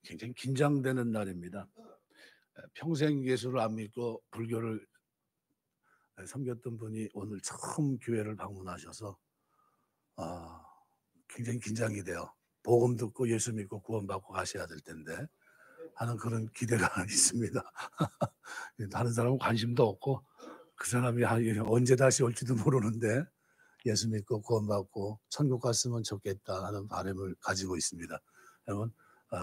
굉장히 긴장되는 날입니다. 평생 예수를 안 믿고 불교를 섬겼던 분이 오늘 처음 교회를 방문하셔서 굉장히 긴장이 돼요. 복음 듣고 예수 믿고 구원받고 가셔야 될 텐데 하는 그런 기대가 있습니다. 다른 사람은 관심도 없고 그 사람이 언제 다시 올지도 모르는데 예수 믿고 구원받고 천국 갔으면 좋겠다 하는 바람을 가지고 있습니다. 여러분,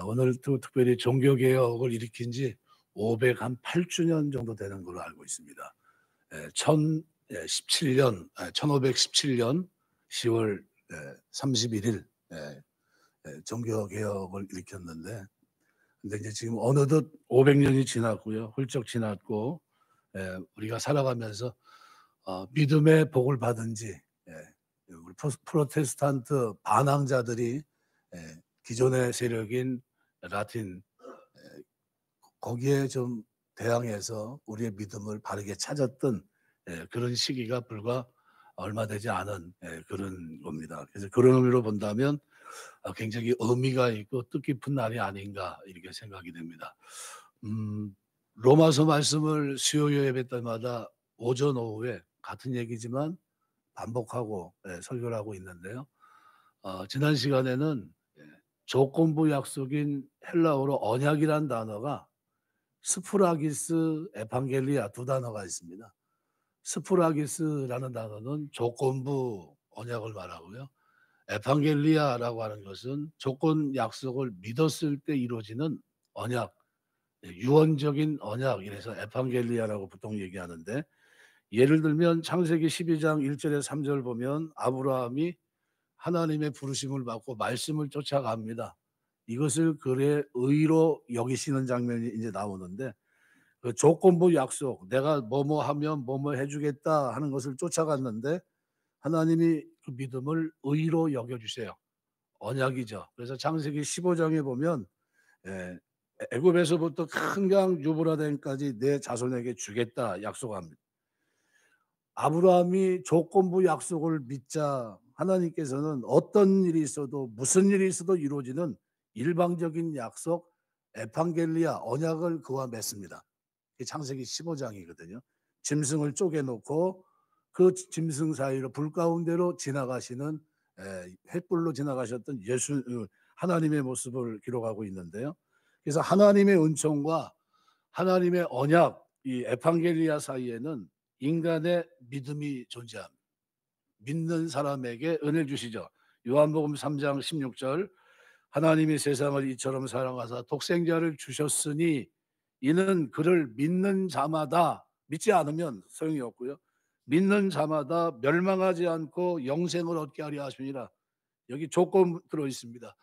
오늘 또 특별히 종교개혁을 일으킨 지 508주년 정도 되는 걸로 알고 있습니다. 1517년 10월 31일 종교개혁을 일으켰는데, 근데 이제 지금 어느덧 500년이 지났고요. 훌쩍 지났고, 우리가 살아가면서 믿음의 복을 받은 지, 우리 프로테스탄트 반항자들이 기존의 세력인 라틴 거기에 좀 대항해서 우리의 믿음을 바르게 찾았던 그런 시기가 불과 얼마 되지 않은 그런 겁니다. 그래서 그런 의미로 본다면 굉장히 의미가 있고 뜻깊은 날이 아닌가 이렇게 생각이 됩니다. 로마서 말씀을 수요 예배 때마다 오전 오후에 같은 얘기지만 반복하고 설교를 하고 있는데요. 지난 시간에는 조건부 약속인 헬라어로 언약이란 단어가 스프라기스, 에판겔리아 두 단어가 있습니다. 스프라기스라는 단어는 조건부 언약을 말하고요. 에판겔리아라고 하는 것은 조건 약속을 믿었을 때 이루어지는 언약, 유언적인 언약, 이래서 에판겔리아라고 보통 얘기하는데, 예를 들면 창세기 12장 1절에 3절 보면 아브라함이 하나님의 부르심을 받고 말씀을 쫓아갑니다. 이것을 그의 의로 여기시는 장면이 이제 나오는데, 그 조건부 약속, 내가 뭐뭐 하면 뭐뭐 해주겠다 하는 것을 쫓아갔는데 하나님이 그 믿음을 의로 여겨주세요. 언약이죠. 그래서 창세기 15장에 보면 애굽에서부터 큰 강 유브라데까지 내 자손에게 주겠다 약속합니다. 아브라함이 조건부 약속을 믿자 하나님께서는 어떤 일이 있어도 무슨 일이 있어도 이루어지는 일방적인 약속, 에판겔리아, 언약을 그와 맺습니다. 창세기 15장이거든요. 짐승을 쪼개놓고 그 짐승 사이로 불 가운데로 지나가시는 횃불로 지나가셨던 하나님의 모습을 기록하고 있는데요. 그래서 하나님의 은총과 하나님의 언약, 이 에판겔리아 사이에는 인간의 믿음이 존재합니다. 믿는 사람에게 은혜를 주시죠. 요한복음 3장 16절, 하나님이 세상을 이처럼 사랑하사 독생자를 주셨으니 이는 그를 믿는 자마다, 믿지 않으면 소용이 없고요, 믿는 자마다 멸망하지 않고 영생을 얻게 하려 하심이라. 여기 조건 들어 있습니다.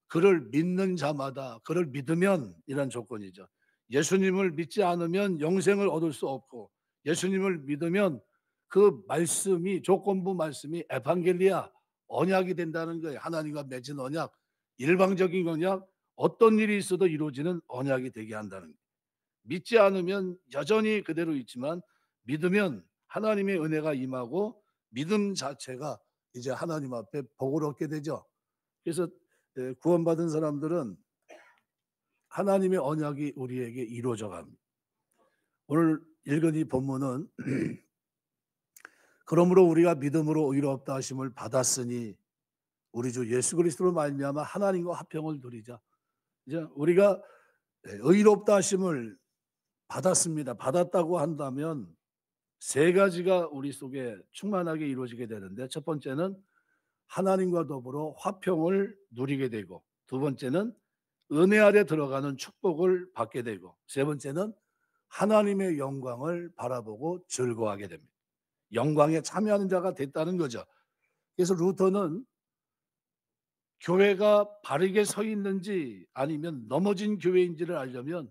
그를 믿는 자마다, 그를 믿으면 이란 조건이죠. 예수님을 믿지 않으면 영생을 얻을 수 없고, 예수님을 믿으면 그 말씀이, 조건부 말씀이 에판겔리아, 언약이 된다는 거예요. 하나님과 맺은 언약, 일방적인 언약, 어떤 일이 있어도 이루어지는 언약이 되게 한다는 거예요. 믿지 않으면 여전히 그대로 있지만 믿으면 하나님의 은혜가 임하고 믿음 자체가 이제 하나님 앞에 복을 얻게 되죠. 그래서 구원받은 사람들은 하나님의 언약이 우리에게 이루어져 갑니다. 오늘 읽은 이 본문은 그러므로 우리가 믿음으로 의롭다 하심을 받았으니 우리 주 예수 그리스도로 말미암아 하나님과 화평을 누리자. 이제 우리가 의롭다 하심을 받았습니다. 받았다고 한다면 세 가지가 우리 속에 충만하게 이루어지게 되는데, 첫 번째는 하나님과 더불어 화평을 누리게 되고, 두 번째는 은혜 아래 들어가는 축복을 받게 되고, 세 번째는 하나님의 영광을 바라보고 즐거워하게 됩니다. 영광에 참여하는 자가 됐다는 거죠. 그래서 루터는 교회가 바르게 서 있는지 아니면 넘어진 교회인지를 알려면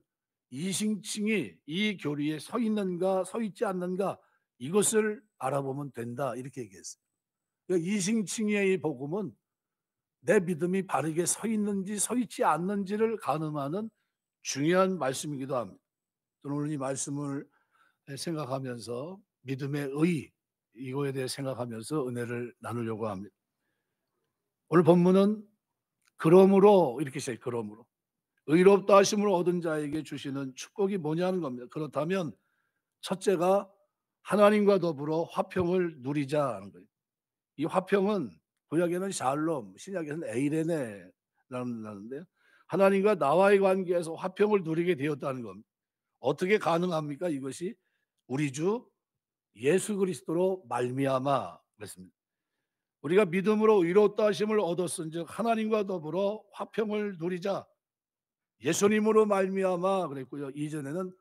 이신층이 이 교리에 서 있는가 서 있지 않는가 이것을 알아보면 된다, 이렇게 얘기했어요. 그러니까 이신층의 이 복음은 내 믿음이 바르게 서 있는지 서 있지 않는지를 가늠하는 중요한 말씀이기도 합니다. 저는 오늘 이 말씀을 생각하면서 믿음의 의, 이거에 대해 생각하면서 은혜를 나누려고 합니다. 오늘 본문은 그러므로 이렇게 시작해요. 의롭다 하심을 얻은 자에게 주시는 축복이 뭐냐는 겁니다. 그렇다면 첫째가 하나님과 더불어 화평을 누리자는 거예요. 이 화평은 구약에는 샬롬, 신약에는 에이레네라는데요. 하나님과 나와의 관계에서 화평을 누리게 되었다는 겁니다. 어떻게 가능합니까? 이것이 우리 주 예수 그리스도로 말미암아 그랬습니다. 우리가 믿음으로 의롭다 하심을 얻었은즉 하나님과 더불어 화평을 누리자. 예수님으로 말미암아 그랬고요. 이전에는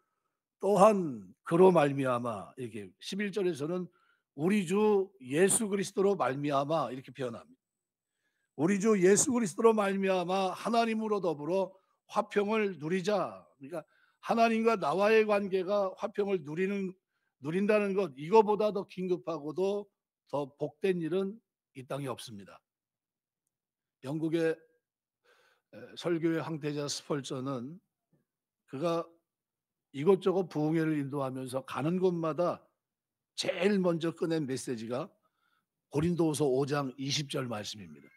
또한 그로 말미암아 이렇게 11절에서는 우리 주 예수 그리스도로 말미암아 이렇게 표현합니다. 우리 주 예수 그리스도로 말미암아 하나님으로 더불어 화평을 누리자. 그러니까 하나님과 나와의 관계가 화평을 누린다는 것, 이거보다 더 긴급하고도 더 복된 일은 이 땅에 없습니다. 영국의 설교의 황태자 스펄전은 그가 이것저것 부흥회를 인도하면서 가는 곳마다 제일 먼저 꺼낸 메시지가 고린도후서 5장 20절 말씀입니다.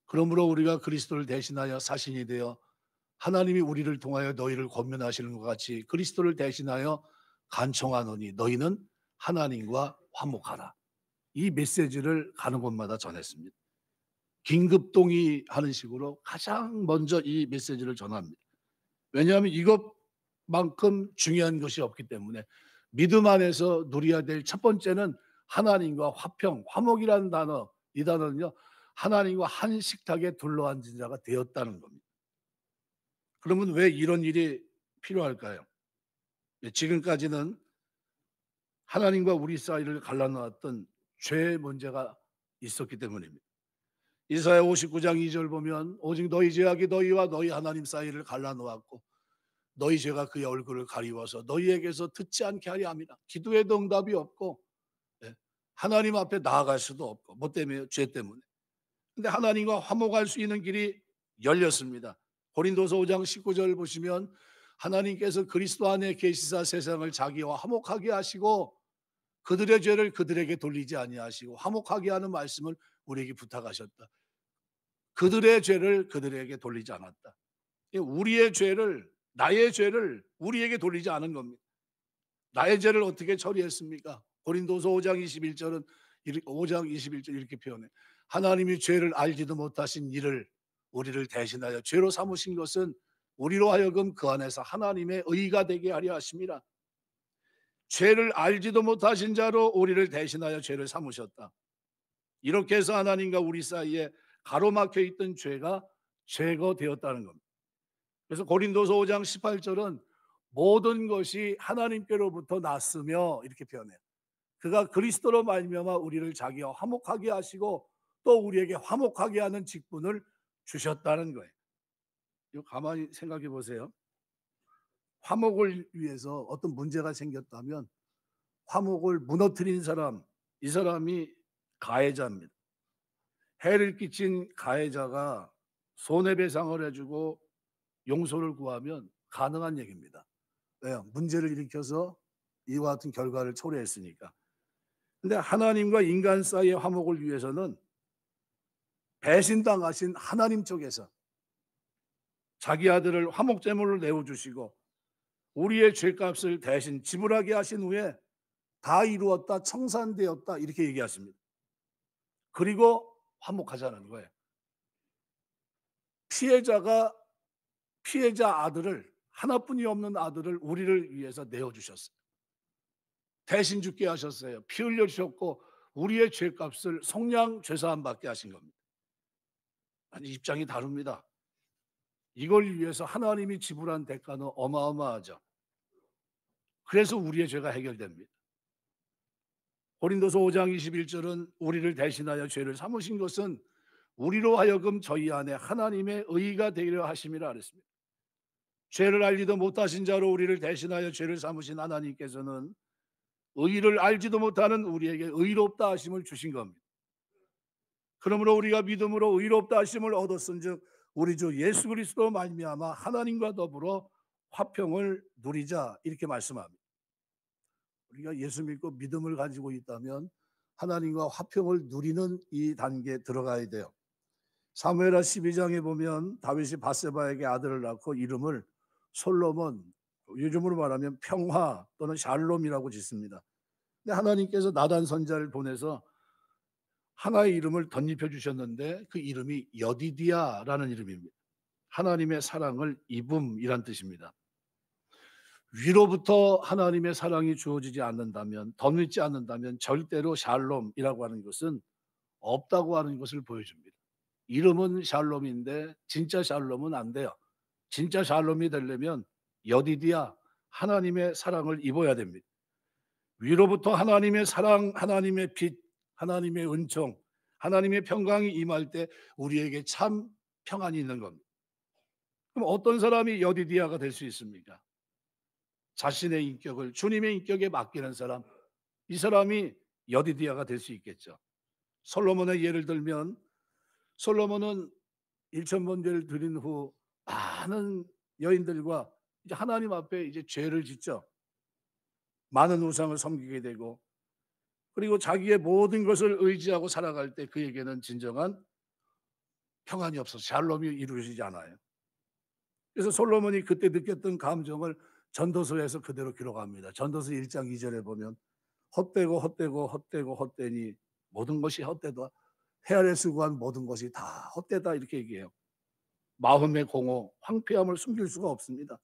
그러므로 우리가 그리스도를 대신하여 사신이 되어 하나님이 우리를 통하여 너희를 권면하시는 것 같이 그리스도를 대신하여 간청하노니 너희는 하나님과 화목하라. 이 메시지를 가는 곳마다 전했습니다. 긴급동의하는 식으로 가장 먼저 이 메시지를 전합니다. 왜냐하면 이것만큼 중요한 것이 없기 때문에 믿음 안에서 누려야 될 첫 번째는 하나님과 화평, 화목이라는 단어, 이 단어는요, 하나님과 한 식탁에 둘러앉은 자가 되었다는 겁니다. 그러면 왜 이런 일이 필요할까요? 지금까지는 하나님과 우리 사이를 갈라놓았던 죄의 문제가 있었기 때문입니다. 이사야 59장 2절 보면 오직 너희 죄악이 너희와 너희 하나님 사이를 갈라놓았고 너희 죄가 그의 얼굴을 가리워서 너희에게서 듣지 않게 하려 함이라. 기도에도 응답이 없고 하나님 앞에 나아갈 수도 없고 뭐 때문에요? 죄 때문에. 근데 하나님과 화목할 수 있는 길이 열렸습니다. 고린도서 5장 19절 보시면 하나님께서 그리스도 안에 계시사 세상을 자기와 화목하게 하시고 그들의 죄를 그들에게 돌리지 아니하시고 화목하게 하는 말씀을 우리에게 부탁하셨다. 그들의 죄를 그들에게 돌리지 않았다. 우리의 죄를, 나의 죄를 우리에게 돌리지 않은 겁니다. 나의 죄를 어떻게 처리했습니까? 고린도서 5장 21절은 5장 21절 이렇게 표현해. 하나님이 죄를 알지도 못하신 이를 우리를 대신하여 죄로 삼으신 것은 우리로 하여금 그 안에서 하나님의 의가 되게 하려 하심이라. 죄를 알지도 못하신 자로 우리를 대신하여 죄를 삼으셨다. 이렇게 해서 하나님과 우리 사이에 가로막혀 있던 죄가 제거되었다는 겁니다. 그래서 고린도서 5장 18절은 모든 것이 하나님께로부터 났으며 이렇게 표현해요. 그가 그리스도로 말미암아 우리를 자기와 화목하게 하시고 또 우리에게 화목하게 하는 직분을 주셨다는 거예요. 이거 가만히 생각해 보세요. 화목을 위해서 어떤 문제가 생겼다면 화목을 무너뜨린 사람, 이 사람이 가해자입니다. 해를 끼친 가해자가 손해배상을 해주고 용서를 구하면 가능한 얘기입니다. 왜요? 문제를 일으켜서 이와 같은 결과를 초래했으니까. 근데 하나님과 인간 사이의 화목을 위해서는 배신당하신 하나님 쪽에서 자기 아들을 화목제물로 내어주시고 우리의 죄값을 대신 지불하게 하신 후에 다 이루었다, 청산되었다 이렇게 얘기하십니다. 그리고 화목하자는 거예요. 피해자 아들을, 하나뿐이 없는 아들을 우리를 위해서 내어주셨어요. 대신 죽게 하셨어요. 피 흘려 주셨고 우리의 죄값을 속량 죄사함 받게 하신 겁니다. 아니, 입장이 다릅니다. 이걸 위해서 하나님이 지불한 대가는 어마어마하죠. 그래서 우리의 죄가 해결됩니다. 고린도서 5장 21절은 우리를 대신하여 죄를 삼으신 것은 우리로 하여금 저희 안에 하나님의 의가 되려 하심이라 그랬습니다. 죄를 알지도 못하신 자로 우리를 대신하여 죄를 삼으신 하나님께서는 의를 알지도 못하는 우리에게 의롭다 하심을 주신 겁니다. 그러므로 우리가 믿음으로 의롭다 하심을 얻었은즉 우리 주 예수 그리스도 말미암아 하나님과 더불어 화평을 누리자 이렇게 말씀합니다. 우리가 예수 믿고 믿음을 가지고 있다면 하나님과 화평을 누리는 이 단계에 들어가야 돼요. 사무엘하 12장에 보면 다윗이 밧세바에게 아들을 낳고 이름을 솔로몬, 요즘으로 말하면 평화 또는 샬롬이라고 짓습니다. 근데 하나님께서 나단 선자를 보내서 하나의 이름을 덧입혀 주셨는데 그 이름이 여디디아라는 이름입니다. 하나님의 사랑을 입음이란 뜻입니다. 위로부터 하나님의 사랑이 주어지지 않는다면, 덧입지 않는다면 절대로 샬롬이라고 하는 것은 없다고 하는 것을 보여줍니다. 이름은 샬롬인데 진짜 샬롬은 안 돼요. 진짜 샬롬이 되려면 여디디아, 하나님의 사랑을 입어야 됩니다. 위로부터 하나님의 사랑, 하나님의 빛, 하나님의 은총, 하나님의 평강이 임할 때 우리에게 참 평안이 있는 겁니다. 그럼 어떤 사람이 여디디아가 될 수 있습니까? 자신의 인격을 주님의 인격에 맡기는 사람, 이 사람이 여디디아가 될 수 있겠죠. 솔로몬의 예를 들면 솔로몬은 1,000번제를 드린 후 많은 여인들과 이제 하나님 앞에 이제 죄를 짓죠. 많은 우상을 섬기게 되고, 그리고 자기의 모든 것을 의지하고 살아갈 때 그에게는 진정한 평안이 없어서 샬롬이 이루어지지 않아요. 그래서 솔로몬이 그때 느꼈던 감정을 전도서에서 그대로 기록합니다. 전도서 1장 2절에 보면 헛되고 헛되고 헛되고 헛되니 모든 것이 헛되다. 헤아려 수고한 모든 것이 다 헛되다 이렇게 얘기해요. 마음의 공허, 황폐함을 숨길 수가 없습니다.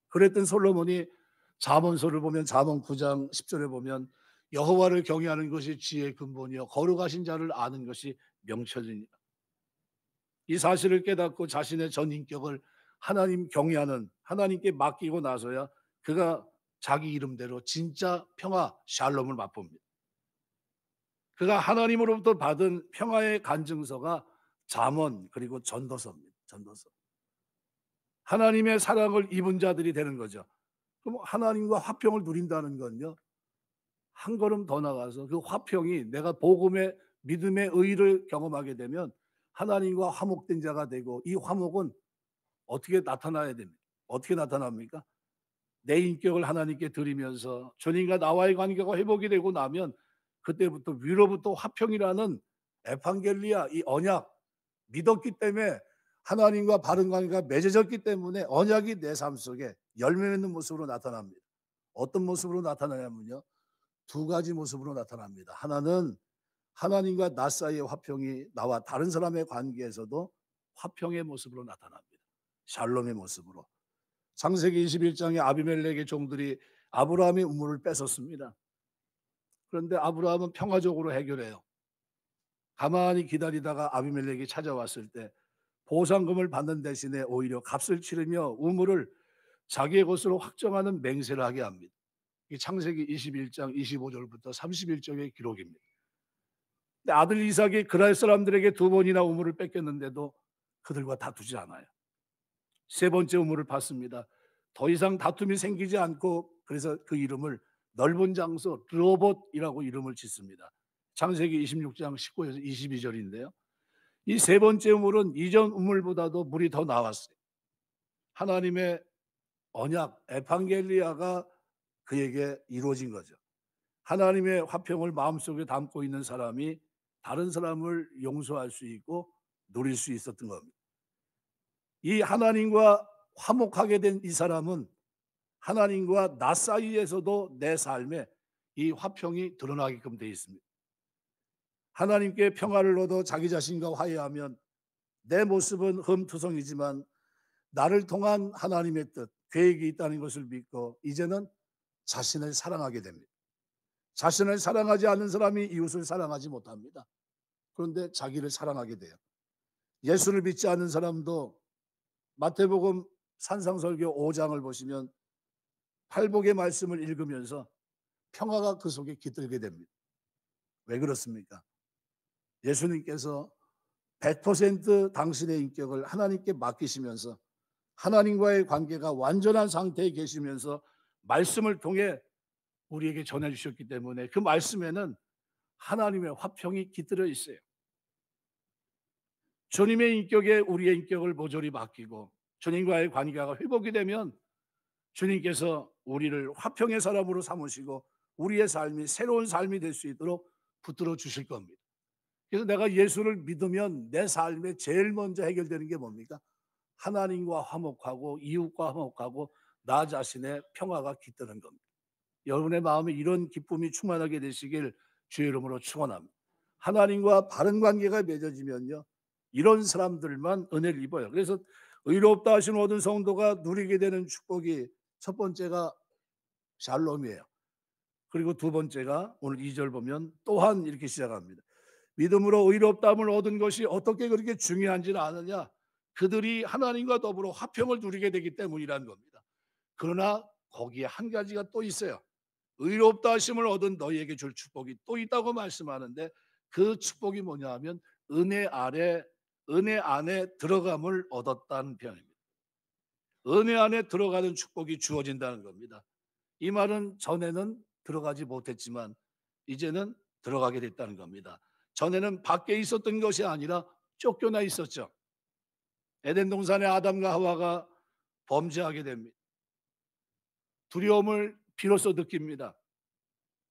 그랬던 솔로몬이 잠언서를 보면 잠언 9장 10절에 보면 여호와를 경외하는 것이 지혜의 근본이요 거룩하신 자를 아는 것이 명철이니라. 이 사실을 깨닫고 자신의 전 인격을 하나님 경외하는 하나님께 맡기고 나서야 그가 자기 이름대로 진짜 평화 샬롬을 맛봅니다. 그가 하나님으로부터 받은 평화의 간증서가 잠언 그리고 전도서입니다. 전도서. 하나님의 사랑을 입은 자들이 되는 거죠. 그럼 하나님과 화평을 누린다는 건요, 한 걸음 더 나가서 그 화평이 내가 복음의 믿음의 의를 경험하게 되면 하나님과 화목된 자가 되고, 이 화목은 어떻게 나타나야 됩니까? 어떻게 나타납니까? 내 인격을 하나님께 드리면서 주님과 나와의 관계가 회복이 되고 나면 그때부터 위로부터 화평이라는 에판겔리아, 이 언약 믿었기 때문에, 하나님과 바른 관계가 맺어졌기 때문에 언약이 내 삶 속에 열매 맺는 모습으로 나타납니다. 어떤 모습으로 나타나냐면요, 두 가지 모습으로 나타납니다. 하나는 하나님과 나 사이의 화평이 나와 다른 사람의 관계에서도 화평의 모습으로 나타납니다. 샬롬의 모습으로. 창세기 21장에 아비멜렉의 종들이 아브라함의 우물을 뺏었습니다. 그런데 아브라함은 평화적으로 해결해요. 가만히 기다리다가 아비멜렉이 찾아왔을 때 보상금을 받는 대신에 오히려 값을 치르며 우물을 자기의 것으로 확정하는 맹세를 하게 합니다. 이게 창세기 21장 25절부터 31절의 기록입니다. 근데 아들 이삭이 그랄 사람들에게 두 번이나 우물을 뺏겼는데도 그들과 다투지 않아요. 세 번째 우물을 받습니다. 더 이상 다툼이 생기지 않고, 그래서 그 이름을 넓은 장소 르호봇이라고 이름을 짓습니다. 창세기 26장 19에서 22절인데요. 이 세 번째 우물은 이전 우물보다도 물이 더 나왔어요. 하나님의 언약 에판겔리아가 그에게 이루어진 거죠. 하나님의 화평을 마음속에 담고 있는 사람이 다른 사람을 용서할 수 있고 누릴 수 있었던 겁니다. 이 하나님과 화목하게 된 이 사람은 하나님과 나 사이에서도 내 삶에 이 화평이 드러나게끔 되어 있습니다. 하나님께 평화를 얻어 자기 자신과 화해하면 내 모습은 흠투성이지만 나를 통한 하나님의 뜻, 계획이 있다는 것을 믿고 이제는 자신을 사랑하게 됩니다. 자신을 사랑하지 않는 사람이 이웃을 사랑하지 못합니다. 그런데 자기를 사랑하게 돼요. 예수를 믿지 않는 사람도 마태복음 산상설교 5장을 보시면 팔복의 말씀을 읽으면서 평화가 그 속에 깃들게 됩니다. 왜 그렇습니까? 예수님께서 100% 당신의 인격을 하나님께 맡기시면서 하나님과의 관계가 완전한 상태에 계시면서 말씀을 통해 우리에게 전해주셨기 때문에 그 말씀에는 하나님의 화평이 깃들어 있어요. 주님의 인격에 우리의 인격을 모조리 맡기고 주님과의 관계가 회복이 되면 주님께서 우리를 화평의 사람으로 삼으시고 우리의 삶이 새로운 삶이 될 수 있도록 붙들어 주실 겁니다. 그래서 내가 예수를 믿으면 내 삶에 제일 먼저 해결되는 게 뭡니까? 하나님과 화목하고 이웃과 화목하고 나 자신의 평화가 깃드는 겁니다. 여러분의 마음에 이런 기쁨이 충만하게 되시길 주의 이름으로 축원합니다. 하나님과 바른 관계가 맺어지면요, 이런 사람들만 은혜를 입어요. 그래서 의롭다 하신 모든 성도가 누리게 되는 축복이 첫 번째가 샬롬이에요. 그리고 두 번째가 오늘 2절 보면 또한 이렇게 시작합니다. 믿음으로 의롭다함을 얻은 것이 어떻게 그렇게 중요한지는 아느냐? 그들이 하나님과 더불어 화평을 누리게 되기 때문이라는 겁니다. 그러나 거기에 한 가지가 또 있어요. 의롭다 하심을 얻은 너희에게 줄 축복이 또 있다고 말씀하는데, 그 축복이 뭐냐 하면 은혜 안에 들어감을 얻었다는 표현입니다. 은혜 안에 들어가는 축복이 주어진다는 겁니다. 이 말은 전에는 들어가지 못했지만 이제는 들어가게 됐다는 겁니다. 전에는 밖에 있었던 것이 아니라 쫓겨나 있었죠. 에덴 동산의 아담과 하와가 범죄하게 됩니다. 두려움을 비로소 느낍니다.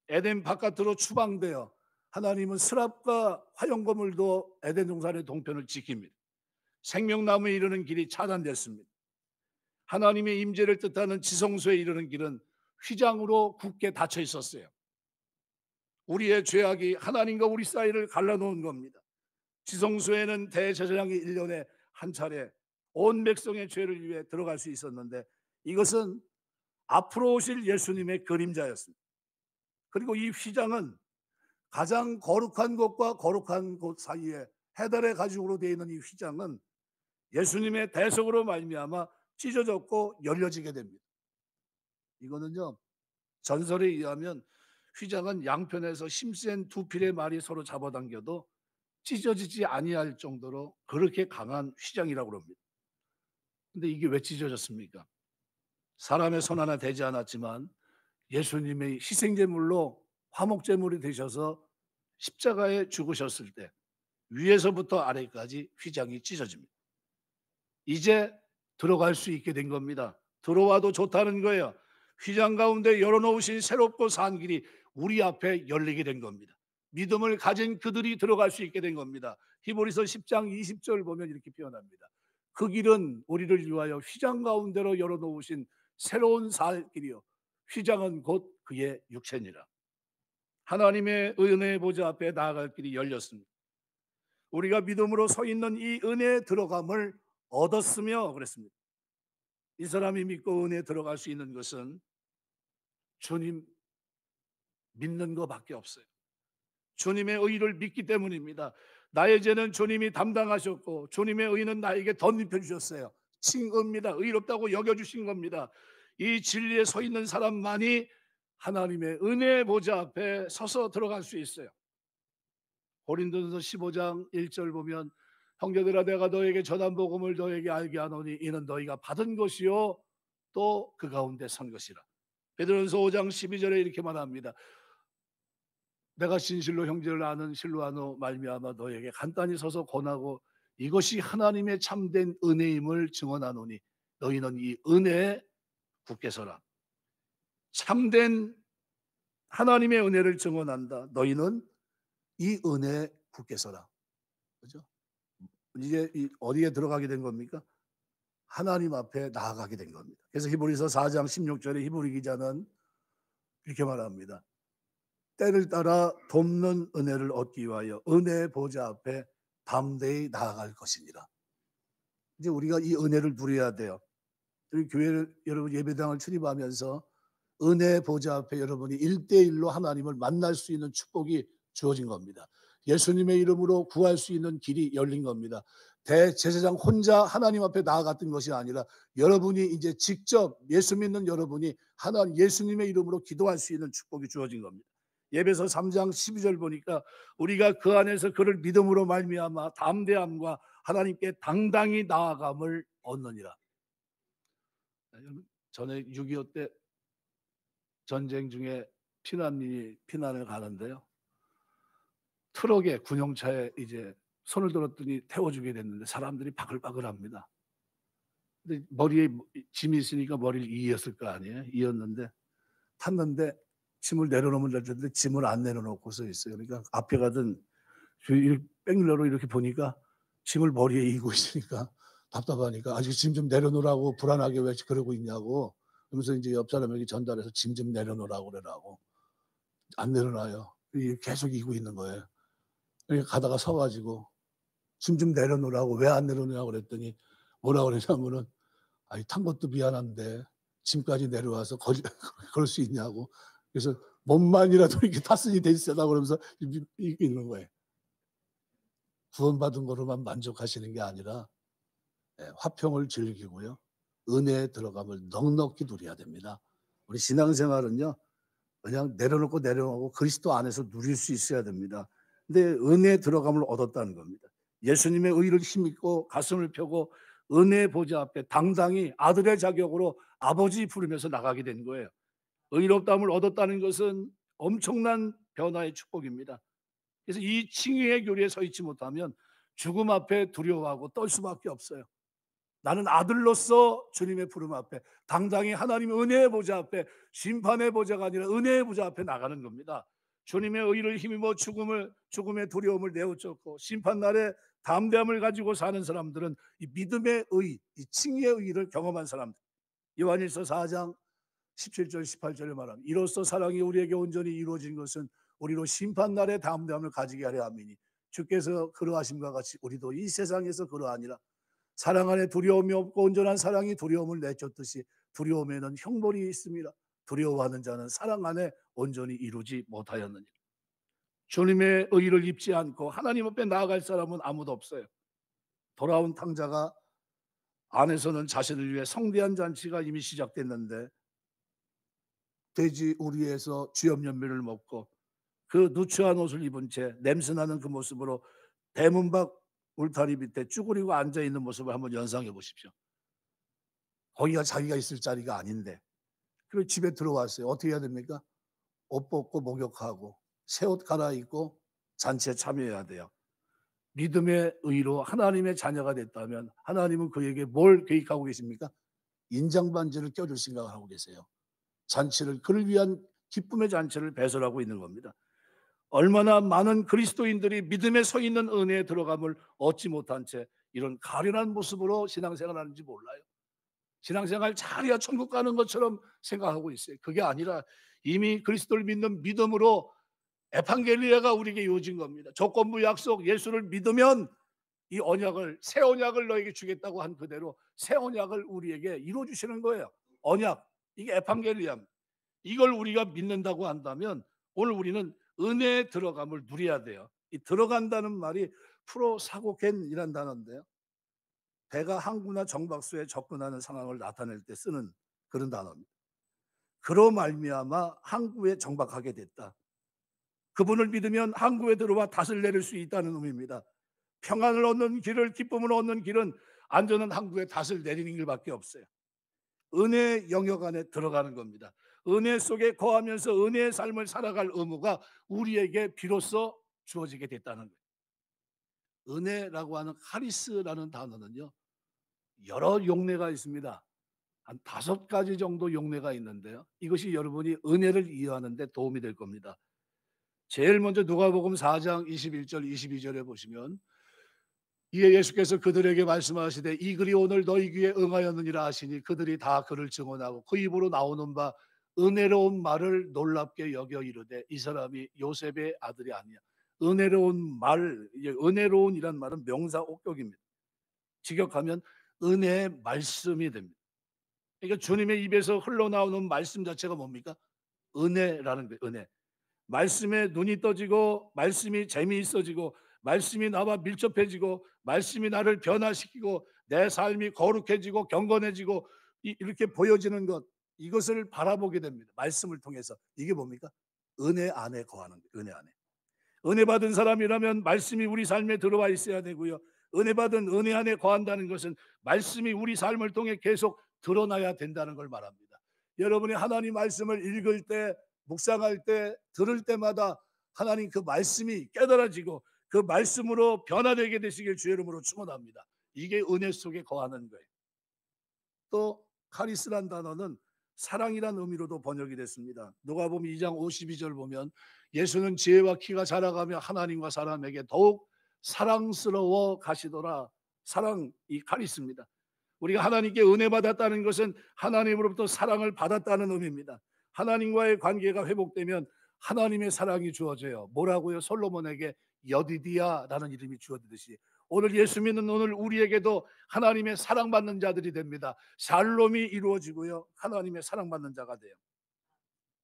에덴 바깥으로 추방되어 하나님은 스랍과 화염고물도 에덴 동산의 동편을 지킵니다. 생명나무에 이르는 길이 차단됐습니다. 하나님의 임재를 뜻하는 지성소에 이르는 길은 휘장으로 굳게 닫혀 있었어요. 우리의 죄악이 하나님과 우리 사이를 갈라놓은 겁니다. 지성소에는 대제사장이 1년에 한 차례 온 백성의 죄를 위해 들어갈 수 있었는데, 이것은 앞으로 오실 예수님의 그림자였습니다. 그리고 이 휘장은 가장 거룩한 곳과 거룩한 곳 사이에 해달의 가죽으로 되어 있는 이 휘장은 예수님의 대속으로 말미암아 찢어졌고 열려지게 됩니다. 이거는요, 전설에 의하면 휘장은 양편에서 힘센 두 필의 말이 서로 잡아당겨도 찢어지지 아니할 정도로 그렇게 강한 휘장이라고 합니다. 근데 이게 왜 찢어졌습니까? 사람의 손 하나 되지 않았지만 예수님의 희생제물로 화목제물이 되셔서 십자가에 죽으셨을 때 위에서부터 아래까지 휘장이 찢어집니다. 이제 들어갈 수 있게 된 겁니다. 들어와도 좋다는 거예요. 휘장 가운데 열어놓으신 새롭고 산 길이 우리 앞에 열리게 된 겁니다. 믿음을 가진 그들이 들어갈 수 있게 된 겁니다. 히브리서 10장 20절 보면 이렇게 표현합니다. 그 길은 우리를 위하여 휘장 가운데로 열어놓으신 새로운 살 길이요, 휘장은 곧 그의 육체니라. 하나님의 은혜의 보좌 앞에 나아갈 길이 열렸습니다. 우리가 믿음으로 서 있는 이 은혜에 들어감을 얻었으며 그랬습니다. 이 사람이 믿고 은혜에 들어갈 수 있는 것은 주님 믿는 것밖에 없어요. 주님의 의를 믿기 때문입니다. 나의 죄는 주님이 담당하셨고 주님의 의는 나에게 덧입혀 주셨어요. 칭의입니다. 의롭다고 여겨주신 겁니다. 이 진리에 서 있는 사람만이 하나님의 은혜의 보좌 앞에 서서 들어갈 수 있어요. 고린도전서 15장 1절 보면 형제들아 내가 너에게 전한 복음을 너에게 알게 하노니 이는 너희가 받은 것이요 또 그 가운데 선 것이라. 베드로전서 5장 12절에 이렇게 말합니다. 내가 진실로 형제를 아는 실로아노 말미암아 너에게 간단히 서서 권하고 이것이 하나님의 참된 은혜임을 증언하노니 너희는 이 은혜에 굳게 서라. 참된 하나님의 은혜를 증언한다. 너희는 이 은혜에 굳게 서라. 그죠? 이제 어디에 들어가게 된 겁니까? 하나님 앞에 나아가게 된 겁니다. 그래서 히브리서 4장 16절에 히브리 기자는 이렇게 말합니다. 때를 따라 돕는 은혜를 얻기 위하여 은혜의 보좌 앞에 담대히 나아갈 것이니라. 이제 우리가 이 은혜를 누려야 돼요. 우리 교회를 여러분 예배당을 출입하면서 은혜의 보좌 앞에 여러분이 1대1로 하나님을 만날 수 있는 축복이 주어진 겁니다. 예수님의 이름으로 구할 수 있는 길이 열린 겁니다. 대제사장 혼자 하나님 앞에 나아갔던 것이 아니라 여러분이 이제 직접 예수 믿는 여러분이 하나님 예수님의 이름으로 기도할 수 있는 축복이 주어진 겁니다. 예배서 3장 12절 보니까 우리가 그 안에서 그를 믿음으로 말미암아 담대함과 하나님께 당당히 나아감을 얻느니라. 전에 6.25 때 전쟁 중에 피난을 가는데요. 트럭에 군용차에 이제 손을 들었더니 태워주게 됐는데 사람들이 바글바글합니다. 근데 머리에 짐이 있으니까 머리를 이었을 거 아니에요. 이었는데 탔는데 짐을 내려놓으면 되는데 짐을 안 내려놓고서 있어요. 그러니까 앞에 가던 백밀러로 이렇게 보니까 짐을 머리에 이고 있으니까 답답하니까 "아직 짐 좀 내려놓으라고. 불안하게 왜 그러고 있냐."고. 그러면서 인제 옆 사람에게 전달해서 "짐 좀 내려놓으라고 그러라."고. 안 내려놔요. 이게 계속 이고 있는 거예요. 그러니까 가다가 서 가지고 "짐 좀 내려놓으라고. 왜 안 내려놓냐고." 그랬더니 뭐라 그러냐면은 "아이 탄 것도 미안한데 짐까지 내려와서 거지 그럴 수 있냐."고. 그래서 "몸만이라도 이렇게 탔으니 됐으다." 그러면서 이고 있는 거예요. 구원받은 거로만 만족하시는 게 아니라 화평을 즐기고요. 은혜에 들어감을 넉넉히 누려야 됩니다. 우리 신앙생활은요. 그냥 내려놓고 내려가고 그리스도 안에서 누릴 수 있어야 됩니다. 근데 은혜에 들어감을 얻었다는 겁니다. 예수님의 의를 힘입고 가슴을 펴고 은혜의 보좌 앞에 당당히 아들의 자격으로 아버지 부르면서 나가게 된 거예요. 의롭다함을 얻었다는 것은 엄청난 변화의 축복입니다. 그래서 이 칭의의 교리에 서 있지 못하면 죽음 앞에 두려워하고 떨 수밖에 없어요. 나는 아들로서 주님의 부름 앞에 당당히 하나님의 은혜의 보좌 앞에 심판의 보좌가 아니라 은혜의 보좌 앞에 나가는 겁니다. 주님의 의를 힘입어 죽음의 두려움을 내어쫓고 심판날에 담대함을 가지고 사는 사람들은 이 믿음의 의, 이 칭의의 의를 경험한 사람들. 요한일서 4장 17절 18절에 말합니다. 이로써 사랑이 우리에게 온전히 이루어진 것은 우리로 심판날에 담대함을 가지게 하려 함이니 주께서 그러하심과 같이 우리도 이 세상에서 그러하니라. 사랑 안에 두려움이 없고 온전한 사랑이 두려움을 내쫓듯이 두려움에는 형벌이 있습니다. 두려워하는 자는 사랑 안에 온전히 이루지 못하였느니라. 주님의 의를 입지 않고 하나님 앞에 나아갈 사람은 아무도 없어요. 돌아온 탕자가 안에서는 자신을 위해 성대한 잔치가 이미 시작됐는데 돼지 우리에서 쥐염연면을 먹고 그 누추한 옷을 입은 채 냄새나는 그 모습으로 대문 밖 울타리 밑에 쭈그리고 앉아있는 모습을 한번 연상해 보십시오. 거기가 자기가 있을 자리가 아닌데. 그리고 집에 들어왔어요. 어떻게 해야 됩니까? 옷 벗고 목욕하고 새 옷 갈아입고 잔치에 참여해야 돼요. 믿음의 의로 하나님의 자녀가 됐다면 하나님은 그에게 뭘 계획하고 계십니까? 인장반지를 껴줄 생각을 하고 계세요. 잔치를 그를 위한 기쁨의 잔치를 배설하고 있는 겁니다. 얼마나 많은 그리스도인들이 믿음에 서 있는 은혜에 들어감을 얻지 못한 채 이런 가련한 모습으로 신앙생활하는지 몰라요. 신앙생활 잘해야 천국 가는 것처럼 생각하고 있어요. 그게 아니라 이미 그리스도를 믿는 믿음으로 에판겔리아가 우리에게 이루어진 겁니다. 조건부 약속 예수를 믿으면 이 언약을 새 언약을 너에게 주겠다고 한 그대로 새 언약을 우리에게 이루어 주시는 거예요. 언약 이게 에판겔리아. 이걸 우리가 믿는다고 한다면 오늘 우리는 은혜에 들어감을 누려야 돼요. 이 들어간다는 말이 프로사고겐이라는 단어인데요. 배가 항구나 정박소에 접근하는 상황을 나타낼 때 쓰는 그런 단어입니다. 그로 말미암아 항구에 정박하게 됐다. 그분을 믿으면 항구에 들어와 닷을 내릴 수 있다는 의미입니다. 평안을 얻는 길을 기쁨을 얻는 길은 안전한 항구에 닷을 내리는 길밖에 없어요. 은혜의 영역 안에 들어가는 겁니다. 은혜 속에 거하면서 은혜의 삶을 살아갈 의무가 우리에게 비로소 주어지게 됐다는 거예요. 은혜라고 하는 카리스라는 단어는요. 여러 용례가 있습니다. 한 5가지 정도 용례가 있는데요. 이것이 여러분이 은혜를 이해하는 데 도움이 될 겁니다. 제일 먼저 누가복음 4장 21절 22절에 보시면 이에 예수께서 그들에게 말씀하시되 이 글이 오늘 너희 귀에 응하였느니라 하시니 그들이 다 그를 증언하고 그 입으로 나오는 바 은혜로운 말을 놀랍게 여겨 이르되 이 사람이 요셉의 아들이 아니야. 은혜로운 말, 은혜로운이란 말은 명사 옥격입니다. 직역하면 은혜의 말씀이 됩니다. 그러니까 주님의 입에서 흘러나오는 말씀 자체가 뭡니까? 은혜라는 거예요. 은혜. 말씀에 눈이 떠지고 말씀이 재미있어지고 말씀이 나와 밀접해지고 말씀이 나를 변화시키고 내 삶이 거룩해지고 경건해지고 이렇게 보여지는 것 이것을 바라보게 됩니다. 말씀을 통해서. 이게 뭡니까? 은혜 안에 거하는 거예요. 은혜 안에. 은혜 받은 사람이라면 말씀이 우리 삶에 들어와 있어야 되고요. 은혜 받은 은혜 안에 거한다는 것은 말씀이 우리 삶을 통해 계속 드러나야 된다는 걸 말합니다. 여러분이 하나님 말씀을 읽을 때 묵상할 때 들을 때마다 하나님 그 말씀이 깨달아지고 그 말씀으로 변화되게 되시길 주의 이름으로 축원합니다. 이게 은혜 속에 거하는 거예요. 또 카리스란 단어는 사랑이란 의미로도 번역이 됐습니다. 누가복음 2장 52절 보면 예수는 지혜와 키가 자라가며 하나님과 사람에게 더욱 사랑스러워 가시더라. 사랑, 이 카리스입니다. 우리가 하나님께 은혜 받았다는 것은 하나님으로부터 사랑을 받았다는 의미입니다. 하나님과의 관계가 회복되면 하나님의 사랑이 주어져요. 뭐라고요? 솔로몬에게 여디디아라는 이름이 주어지듯이 오늘 예수 믿는 오늘 우리에게도 하나님의 사랑받는 자들이 됩니다. 샬롬이 이루어지고요, 하나님의 사랑받는 자가 돼요.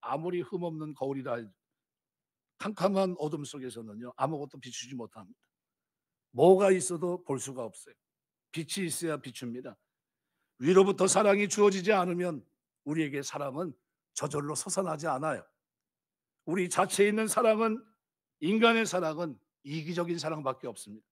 아무리 흠없는 거울이라 캄캄한 어둠 속에서는요, 아무것도 비추지 못합니다. 뭐가 있어도 볼 수가 없어요. 빛이 있어야 비춥니다. 위로부터 사랑이 주어지지 않으면 우리에게 사랑은 저절로 솟아나지 않아요. 우리 자체에 있는 사랑은, 인간의 사랑은 이기적인 사랑밖에 없습니다.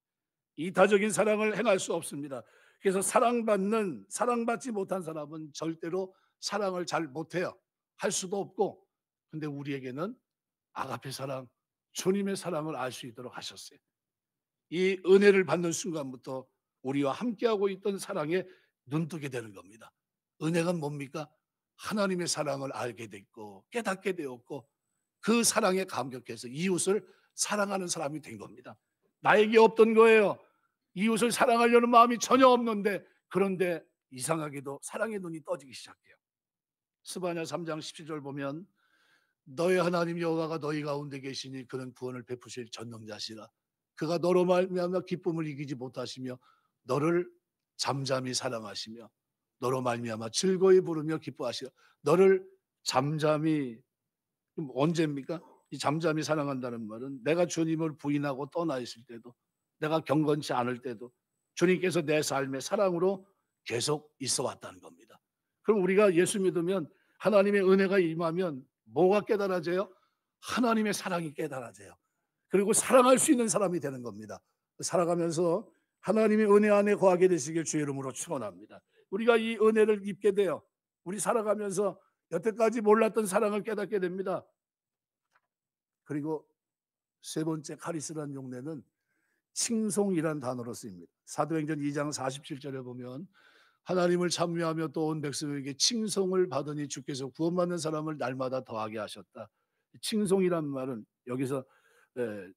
이타적인 사랑을 행할 수 없습니다. 그래서 사랑받지 못한 사람은 절대로 사랑을 잘 못해요. 할 수도 없고. 근데 우리에게는 아가페 사랑, 주님의 사랑을 알 수 있도록 하셨어요. 이 은혜를 받는 순간부터 우리와 함께하고 있던 사랑에 눈뜨게 되는 겁니다. 은혜가 뭡니까? 하나님의 사랑을 알게 됐고 깨닫게 되었고 그 사랑에 감격해서 이웃을 사랑하는 사람이 된 겁니다. 나에게 없던 거예요. 이웃을 사랑하려는 마음이 전혀 없는데, 그런데 이상하게도 사랑의 눈이 떠지기 시작해요. 스바냐 3장 17절 보면 너의 하나님 여호와가 너희 가운데 계시니 그는 구원을 베푸실 전능자시라. 그가 너로 말미암아 기쁨을 이기지 못하시며 너를 잠잠히 사랑하시며 너로 말미암아 즐거이 부르며 기뻐하시라. 너를 잠잠히, 언제입니까? 이 잠잠히 사랑한다는 말은 내가 주님을 부인하고 떠나 있을 때도, 내가 경건치 않을 때도 주님께서 내 삶의 사랑으로 계속 있어 왔다는 겁니다. 그럼 우리가 예수 믿으면, 하나님의 은혜가 임하면 뭐가 깨달아져요? 하나님의 사랑이 깨달아져요. 그리고 사랑할 수 있는 사람이 되는 겁니다. 살아가면서 하나님의 은혜 안에 거하게 되시길 주의 이름으로 축원합니다. 우리가 이 은혜를 입게 돼요. 우리 살아가면서 여태까지 몰랐던 사랑을 깨닫게 됩니다. 그리고 세 번째 카리스라는 용례는 칭송이란 단어로 쓰입니다. 사도행전 2장 47절에 보면 하나님을 찬미하며 또 온 백성에게 칭송을 받으니 주께서 구원받는 사람을 날마다 더하게 하셨다. 칭송이란 말은 여기서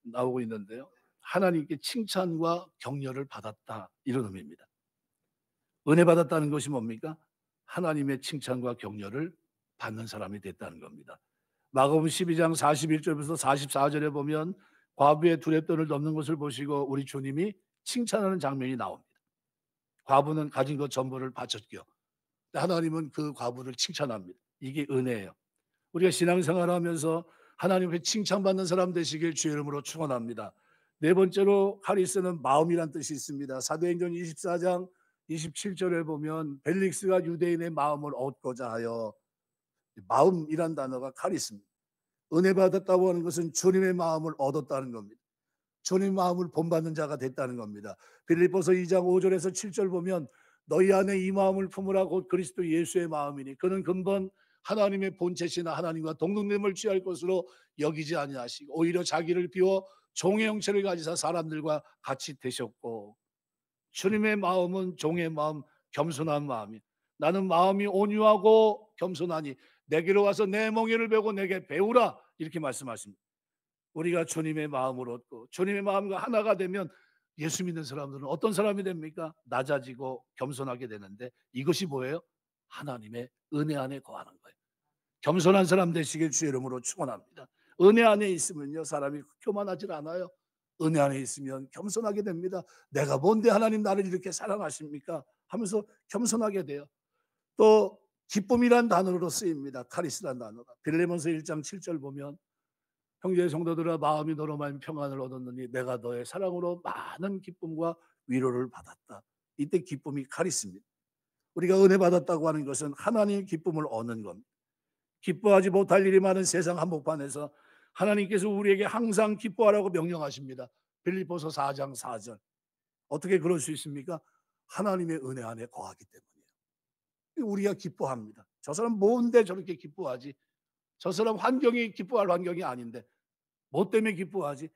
나오고 있는데요, 하나님께 칭찬과 격려를 받았다, 이런 의미입니다. 은혜 받았다는 것이 뭡니까? 하나님의 칭찬과 격려를 받는 사람이 됐다는 겁니다. 마가복음 12장 41절부터 44절에 보면 과부의 두렙돈을 넘는 것을 보시고 우리 주님이 칭찬하는 장면이 나옵니다. 과부는 가진 것 전부를 바쳤고요, 하나님은 그 과부를 칭찬합니다. 이게 은혜예요. 우리가 신앙생활을 하면서 하나님께 칭찬받는 사람 되시길 주의 이름으로 축원합니다. 네 번째로 카리스는 마음이란 뜻이 있습니다. 사도행전 24장 27절에 보면 벨릭스가 유대인의 마음을 얻고자 하여, 마음이란 단어가 카리스입니다. 은혜 받았다고 하는 것은 주님의 마음을 얻었다는 겁니다. 주님 마음을 본받는 자가 됐다는 겁니다. 빌립보서 2장 5절에서 7절 보면 너희 안에 이 마음을 품으라 곧 그리스도 예수의 마음이니 그는 근본 하나님의 본체시나 하나님과 동등됨을 취할 것으로 여기지 아니하시고 오히려 자기를 비워 종의 형체를 가지사 사람들과 같이 되셨고. 주님의 마음은 종의 마음, 겸손한 마음이, 나는 마음이 온유하고 겸손하니 내게로 와서 내 멍에를 베고 내게 배우라, 이렇게 말씀하십니다. 우리가 주님의 마음을 얻고 주님의 마음과 하나가 되면 예수 믿는 사람들은 어떤 사람이 됩니까? 낮아지고 겸손하게 되는데, 이것이 뭐예요? 하나님의 은혜 안에 거하는 거예요. 겸손한 사람 되시길 주의 이름으로 축원합니다. 은혜 안에 있으면요, 사람이 교만하지 않아요. 은혜 안에 있으면 겸손하게 됩니다. 내가 뭔데 하나님 나를 이렇게 사랑하십니까? 하면서 겸손하게 돼요. 또 기쁨이란 단어로 쓰입니다. 카리스란 단어가. 빌레몬서 1장 7절 보면 형제 성도들아 마음이 너로 말미암아 평안을 얻었느니 내가 너의 사랑으로 많은 기쁨과 위로를 받았다. 이때 기쁨이 카리스입니다. 우리가 은혜 받았다고 하는 것은 하나님의 기쁨을 얻는 겁니다. 기뻐하지 못할 일이 많은 세상 한복판에서 하나님께서 우리에게 항상 기뻐하라고 명령하십니다. 빌립보서 4장 4절. 어떻게 그럴 수 있습니까? 하나님의 은혜 안에 거하기 때문이에요. 우리가 기뻐합니다. 저 사람 뭔데 저렇게 기뻐하지? 저 사람 환경이 기뻐할 환경이 아닌데 뭐 때문에 기뻐하지?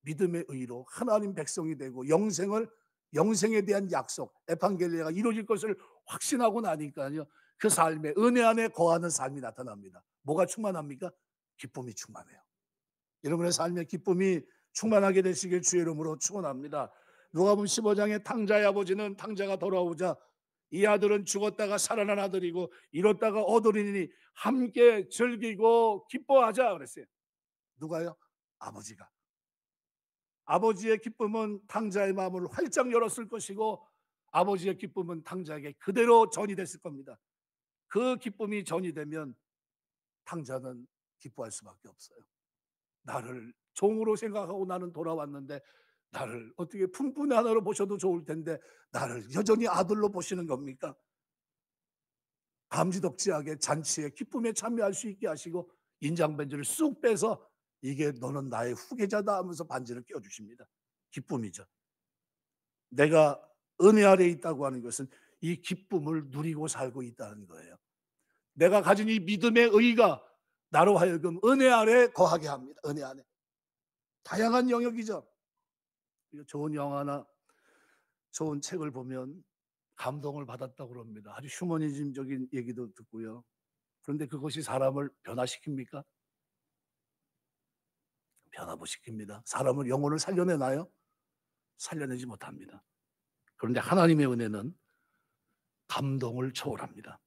믿음의 의로 하나님 백성이 되고 영생에 대한 약속, 에판겔리아가 이루어질 것을 확신하고 나니까요, 그 삶에 은혜 안에 거하는 삶이 나타납니다. 뭐가 충만합니까? 기쁨이 충만해요. 여러분의 삶에 기쁨이 충만하게 되시길 주의 이름으로 축원합니다. 누가복음 15장의 탕자의 아버지는 탕자가 돌아오자 이 아들은 죽었다가 살아난 아들이고 잃었다가 얻으리니 함께 즐기고 기뻐하자 그랬어요. 누가요? 아버지가. 아버지의 기쁨은 탕자의 마음을 활짝 열었을 것이고 아버지의 기쁨은 탕자에게 그대로 전이 됐을 겁니다. 그 기쁨이 전이 되면 탕자는 기뻐할 수밖에 없어요. 나를 종으로 생각하고 나는 돌아왔는데 나를 어떻게 품꾼의 하나로 보셔도 좋을 텐데 나를 여전히 아들로 보시는 겁니까? 감지덕지하게 잔치에 기쁨에 참여할 수 있게 하시고 인장 반지를 쑥 빼서 이게 너는 나의 후계자다 하면서 반지를 껴주십니다. 기쁨이죠. 내가 은혜 아래에 있다고 하는 것은 이 기쁨을 누리고 살고 있다는 거예요. 내가 가진 이 믿음의 의가 나로 하여금 은혜 아래 거하게 합니다. 은혜 안에. 다양한 영역이죠. 좋은 영화나 좋은 책을 보면 감동을 받았다고 그럽니다. 아주 휴머니즘적인 얘기도 듣고요. 그런데 그것이 사람을 변화시킵니까? 변화 못 시킵니다. 사람을 영혼을 살려내나요? 살려내지 못합니다. 그런데 하나님의 은혜는 감동을 초월합니다.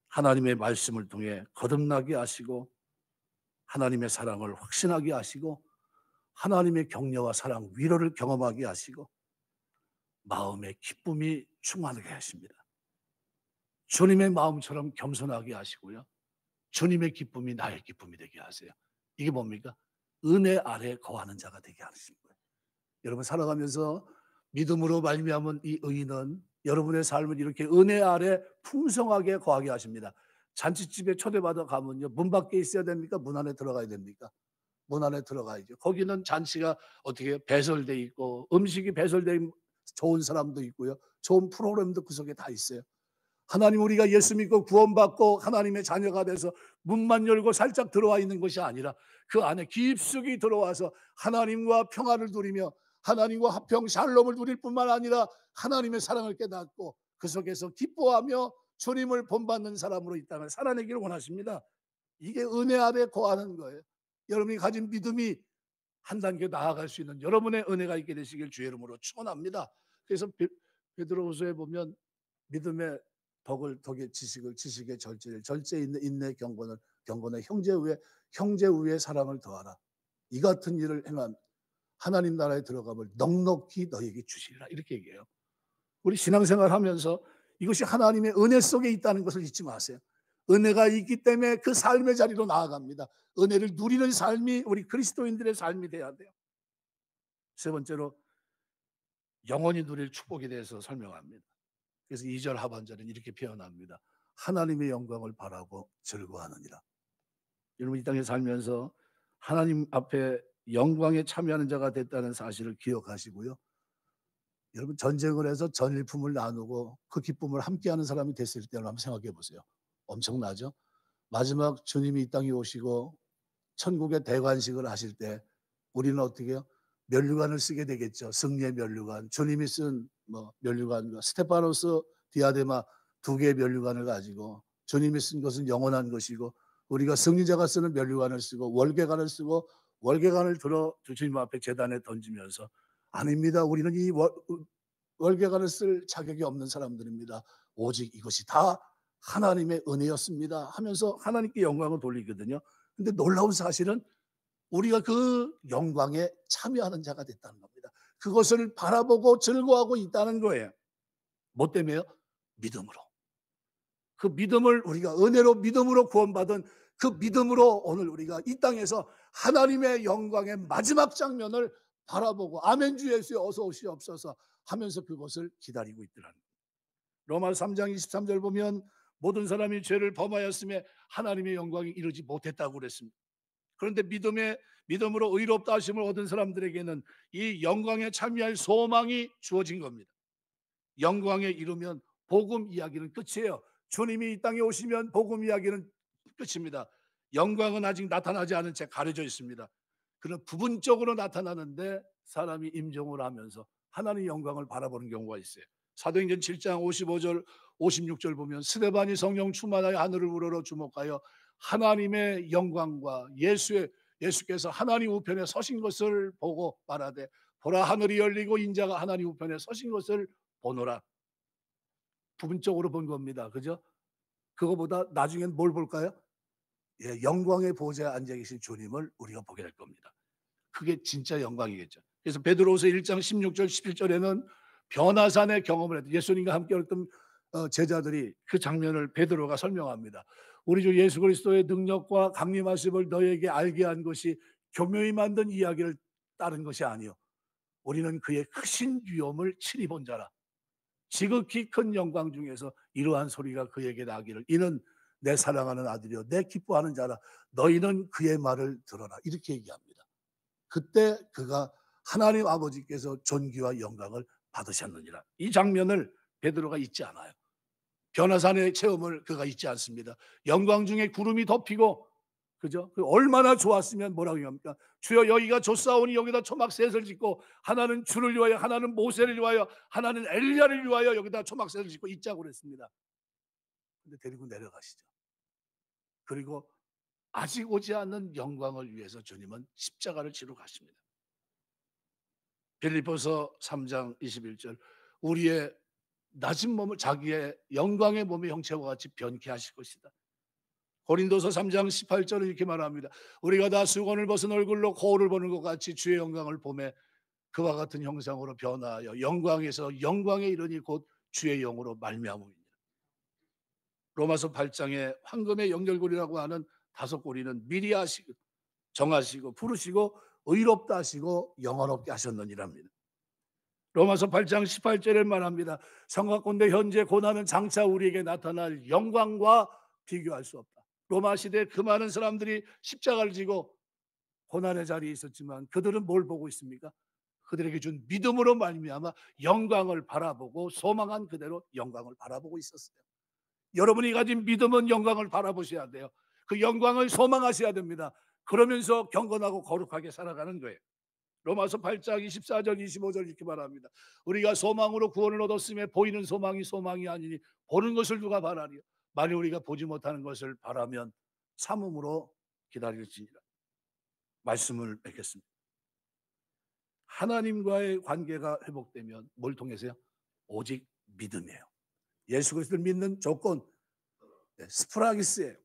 하나님의 말씀을 통해 거듭나게 하시고 하나님의 사랑을 확신하게 하시고 하나님의 격려와 사랑, 위로를 경험하게 하시고 마음의 기쁨이 충만하게 하십니다. 주님의 마음처럼 겸손하게 하시고요. 주님의 기쁨이 나의 기쁨이 되게 하세요. 이게 뭡니까? 은혜 아래 거하는 자가 되게 하시는 거예요. 여러분 살아가면서 믿음으로 말미암은 이 의인은 여러분의 삶을 이렇게 은혜 아래 풍성하게 거하게 하십니다. 잔치집에 초대받아 가면요. 문 밖에 있어야 됩니까? 문 안에 들어가야 됩니까? 문 안에 들어가야죠. 거기는 잔치가 어떻게 배설돼 있고 음식이 배설된 좋은 사람도 있고요. 좋은 프로그램도 그 속에 다 있어요. 하나님 우리가 예수 믿고 구원받고 하나님의 자녀가 돼서 문만 열고 살짝 들어와 있는 것이 아니라 그 안에 깊숙이 들어와서 하나님과 평화를 누리며 하나님과 화평 샬롬을 누릴 뿐만 아니라 하나님의 사랑을 깨닫고 그 속에서 기뻐하며 주님을 본받는 사람으로 이 땅을 살아내기를 원하십니다. 이게 은혜 아래 거하는 거예요. 여러분이 가진 믿음이 한 단계 나아갈 수 있는 여러분의 은혜가 있게 되시길 주의 이름으로 축원합니다. 그래서 베드로후서에 보면 믿음의 덕의 지식을 지식의 절제를 절제 있는 인내 경건을 형제 우의 사랑을 더하라. 이 같은 일을 행한 하나님 나라에 들어감을 넉넉히 너에게 주시리라 이렇게 얘기해요. 우리 신앙생활 하면서 이것이 하나님의 은혜 속에 있다는 것을 잊지 마세요. 은혜가 있기 때문에 그 삶의 자리로 나아갑니다. 은혜를 누리는 삶이 우리 그리스도인들의 삶이 돼야 돼요. 세 번째로 영원히 누릴 축복에 대해서 설명합니다. 그래서 2절 하반절은 이렇게 표현합니다. 하나님의 영광을 바라고 즐거워하느니라. 여러분 이 땅에 살면서 하나님 앞에 영광에 참여하는 자가 됐다는 사실을 기억하시고요. 여러분 전쟁을 해서 전일품을 나누고 그 기쁨을 함께하는 사람이 됐을 때를 한번 생각해 보세요. 엄청나죠? 마지막 주님이 이 땅에 오시고 천국의 대관식을 하실 때 우리는 어떻게 해요? 면류관을 쓰게 되겠죠. 승리의 면류관. 주님이 쓴 면류관과 스테파노스 디아데마 두 개의 면류관을 가지고 주님이 쓴 것은 영원한 것이고 우리가 승리자가 쓰는 면류관을 쓰고 월계관을 쓰고 월계관을 들어 주님 앞에 제단에 던지면서 아닙니다. 우리는 이 월계관을 쓸 자격이 없는 사람들입니다. 오직 이것이 다 하나님의 은혜였습니다 하면서 하나님께 영광을 돌리거든요. 근데 놀라운 사실은 우리가 그 영광에 참여하는 자가 됐다는 겁니다. 그것을 바라보고 즐거워하고 있다는 거예요. 뭐 때문에요? 믿음으로. 그 믿음을 우리가 은혜로 믿음으로 구원받은 그 믿음으로 오늘 우리가 이 땅에서 하나님의 영광의 마지막 장면을 바라보고 아멘 주 예수여 어서 오시옵소서 하면서 그것을 기다리고 있더라는 거예요. 로마서 3장 23절 보면 모든 사람이 죄를 범하였음에 하나님의 영광이 이르지 못했다고 그랬습니다. 그런데 믿음으로 의롭다 하심을 얻은 사람들에게는 이 영광에 참여할 소망이 주어진 겁니다. 영광에 이르면 복음 이야기는 끝이에요. 주님이 이 땅에 오시면 복음 이야기는 끝입니다. 영광은 아직 나타나지 않은 채 가려져 있습니다. 그런 부분적으로 나타나는데 사람이 임종을 하면서 하나님의 영광을 바라보는 경우가 있어요. 사도행전 7장 55절 56절 보면 스데반이 성령 충만하여 하늘을 우러러 주목하여 하나님의 영광과 예수의 예수께서 하나님 우편에 서신 것을 보고 말하되 보라 하늘이 열리고 인자가 하나님 우편에 서신 것을 보노라. 부분적으로 본 겁니다. 그죠? 그거보다 나중엔 뭘 볼까요? 예, 영광의 보좌에 앉아 계신 주님을 우리가 보게 될 겁니다. 그게 진짜 영광이겠죠. 그래서 베드로후서 1장 16절 17절에는 변화산의 경험을 했던 예수님과 함께 했던 제자들이 그 장면을 베드로가 설명합니다. 우리 주 예수 그리스도의 능력과 강림하심을 너에게 알게 한 것이 교묘히 만든 이야기를 따른 것이 아니요 우리는 그의 크신 위엄을 친히 본 자라. 지극히 큰 영광 중에서 이러한 소리가 그에게 나기를 이는 내 사랑하는 아들이요 내 기뻐하는 자라. 너희는 그의 말을 들어라. 이렇게 얘기합니다. 그때 그가 하나님 아버지께서 존귀와 영광을 받으셨느니라. 이 장면을 베드로가 잊지 않아요. 변화산의 체험을 그가 잊지 않습니다. 영광 중에 구름이 덮이고 그죠? 얼마나 좋았으면 뭐라고 합니까? 주여 여기가 좁사오니 여기다 초막셋을 짓고 하나는 주를 위하여 하나는 모세를 위하여 하나는 엘리야를 위하여 여기다 초막셋을 짓고 있자고 그랬습니다. 근데 데리고 내려가시죠. 그리고 아직 오지 않는 영광을 위해서 주님은 십자가를 지러 가십니다. 빌립보서 3장 21절 우리의 낮은 몸을 자기의 영광의 몸의 형체와 같이 변케 하실 것이다. 고린도서 3장 18절을 이렇게 말합니다. 우리가 다 수건을 벗은 얼굴로 거울을 보는 것 같이 주의 영광을 보매 그와 같은 형상으로 변화하여 영광에서 영광에 이르니 곧 주의 영으로 말미암음이니라. 로마서 8장에 황금의 연결고리라고 하는 5고리는 미리 하시고 정하시고 부르시고 의롭다 하시고 영원롭게 하셨느니랍니다. 로마서 8장 18절에 말합니다. 성곽건대 현재 고난은 장차 우리에게 나타날 영광과 비교할 수 없다. 로마 시대 그 많은 사람들이 십자가를 지고 고난의 자리에 있었지만 그들은 뭘 보고 있습니까? 그들에게 준 믿음으로 말미암아 영광을 바라보고 소망한 그대로 영광을 바라보고 있었어요. 여러분이 가진 믿음은 영광을 바라보셔야 돼요. 그 영광을 소망하셔야 됩니다. 그러면서 경건하고 거룩하게 살아가는 거예요. 로마서 8장 24절 25절 이렇게 말합니다. 우리가 소망으로 구원을 얻었으며 보이는 소망이 소망이 아니니 보는 것을 누가 바라리요. 만일 우리가 보지 못하는 것을 바라면 참음으로 기다릴지니라. 말씀을 맺겠습니다. 하나님과의 관계가 회복되면 뭘 통해서요? 오직 믿음이에요. 예수 그리스도를 믿는 조건 스프라기스예요.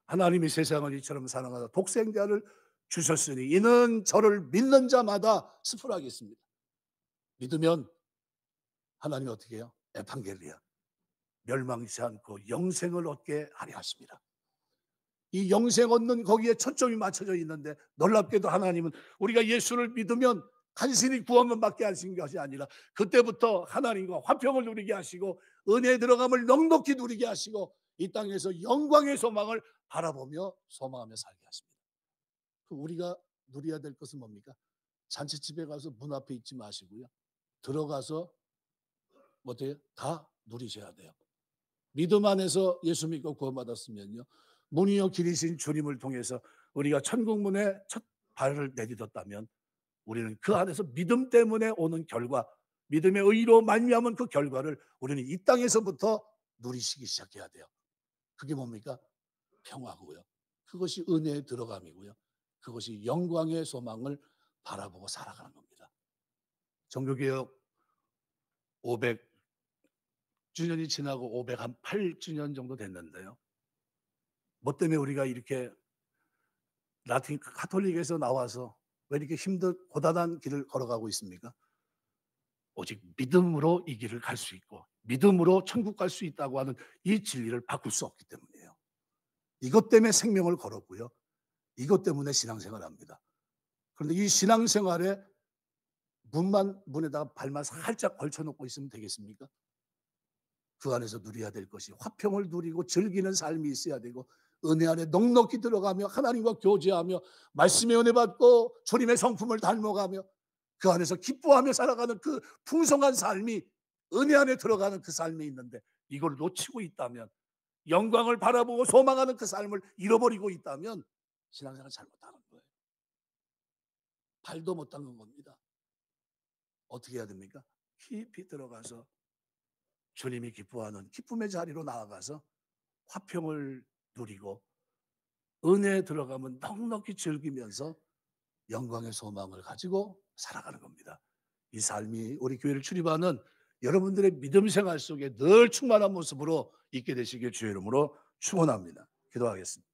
하나님이 세상을 이처럼 사랑하사 독생자를 주셨으니 이는 저를 믿는 자마다 스프라기스입니다. 믿으면 하나님이 어떻게 해요? 에판겔리아 멸망치 않고 영생을 얻게 하려 하십니다. 이 영생 얻는 거기에 초점이 맞춰져 있는데 놀랍게도 하나님은 우리가 예수를 믿으면 간신히 구원만 받게 하신 것이 아니라 그때부터 하나님과 화평을 누리게 하시고 은혜에 들어감을 넉넉히 누리게 하시고 이 땅에서 영광의 소망을 바라보며 소망하며 살게 하십니다. 우리가 누려야 될 것은 뭡니까? 잔치집에 가서 문 앞에 있지 마시고요. 들어가서 어때요? 다 누리셔야 돼요. 믿음 안에서 예수 믿고 구원받았으면요. 문이요 길이신 주님을 통해서 우리가 천국 문에 첫 발을 내딛었다면 우리는 그 안에서 믿음 때문에 오는 결과, 믿음의 의로 말미암은 그 결과를 우리는 이 땅에서부터 누리시기 시작해야 돼요. 그게 뭡니까? 평화고요. 그것이 은혜에 들어감이고요. 그것이 영광의 소망을 바라보고 살아가는 겁니다. 종교개혁 500주년이 지나고 508주년 정도 됐는데요. 뭐 때문에 우리가 이렇게 라틴 카톨릭에서 나와서 왜 이렇게 고단한 길을 걸어가고 있습니까? 오직 믿음으로 이 길을 갈 수 있고 믿음으로 천국 갈 수 있다고 하는 이 진리를 바꿀 수 없기 때문이에요. 이것 때문에 생명을 걸었고요. 이것 때문에 신앙생활을 합니다. 그런데 이 신앙생활에 문에다가 발만 살짝 걸쳐놓고 있으면 되겠습니까? 그 안에서 누려야 될 것이 화평을 누리고 즐기는 삶이 있어야 되고 은혜 안에 넉넉히 들어가며 하나님과 교제하며 말씀의 은혜 받고 주님의 성품을 닮아가며 그 안에서 기뻐하며 살아가는 그 풍성한 삶이 은혜 안에 들어가는 그 삶이 있는데 이걸 놓치고 있다면 영광을 바라보고 소망하는 그 삶을 잃어버리고 있다면 신앙생활 잘못하는 거예요. 발도 못 닦는 겁니다. 어떻게 해야 됩니까? 깊이 들어가서 주님이 기뻐하는 기쁨의 자리로 나아가서 화평을 누리고 은혜에 들어가면 넉넉히 즐기면서 영광의 소망을 가지고 살아가는 겁니다. 이 삶이 우리 교회를 출입하는 여러분들의 믿음 생활 속에 늘 충만한 모습으로 있게 되시길 주의 이름으로 축원합니다. 기도하겠습니다.